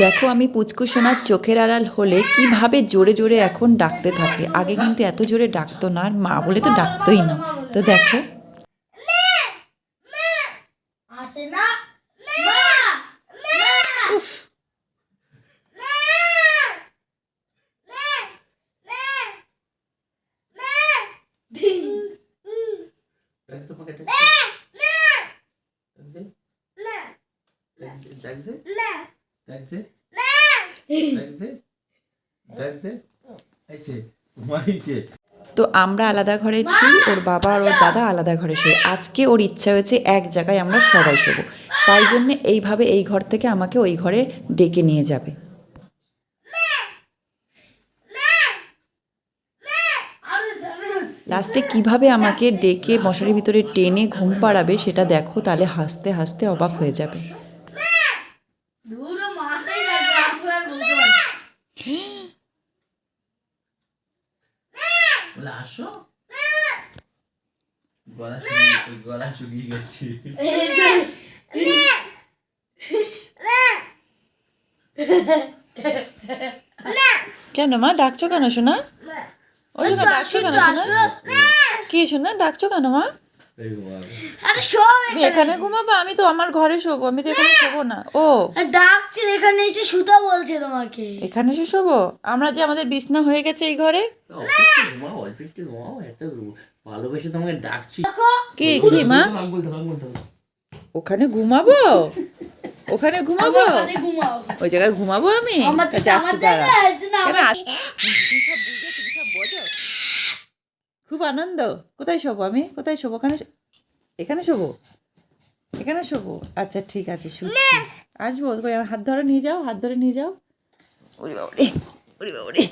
দেখো আমি পুচকু সোনার চোখের আড়াল হলে কিভাবে জোরে জোরে এখন ডাকতে থাকে। আগে কিন্তু এত জোরে ডাকতো না, আর মা বলে তো ডাকতোই না। তো দেখো উফ, তো আমরা আলাদা ঘরে শুই, ওর বাবা আর ওর দাদা আলাদা ঘরে শুই। আজকে ওর ইচ্ছা হয়েছে এক জায়গায় আমরা সবাই শোবো, তাই জন্য এইভাবে এই ঘর থেকে আমাকে ওই ঘরে ডেকে নিয়ে যাবে। লাস্টে কিভাবে আমাকে ডেকে মশারির ভিতরে টেনে ঘুম পাড়াবে সেটা দেখো, তাহলে হাসতে হাসতে অবাক হয়ে যাবে। আসো, গলা শুকিয়ে গেছে। কেন মা ডাকছো কেন শোনা? ওই জন্য ডাকছো কেন শোনা? কি শোনা ডাকছো কেন মা? তুমি এখানে ঘুমাবো? আমি তো আমার ঘরে শোবো, আমি তো এখানে শোবো না। ও ডাকছে, এখানে এসে শুতে বলছে তোমাকে। এখানে এসে শোবো? আমরা যে আমাদের বিছনা হয়ে গেছে এই ঘরে। ভালোবেসে তোমাকে ডাকছি। কি কি মা? ওখানে ঘুমাবো? ওখানে ঘুমাবো? ওই জায়গায় ঘুমাবো আমি? যাচ্ছি দাঁড়া। কেন তুমি সব বোঝো? খুব আনন্দ। কোথায় শোবো আমি? কোথায় শোবো? এখানে শোবো? এখানে শোবো? আচ্ছা ঠিক আছে, শুচ্ছি। আসবো? আমার হাত ধরে নিয়ে যাও, হাত ধরে নিয়ে যাও। ওরে বাবারে, ওরে বাবারে।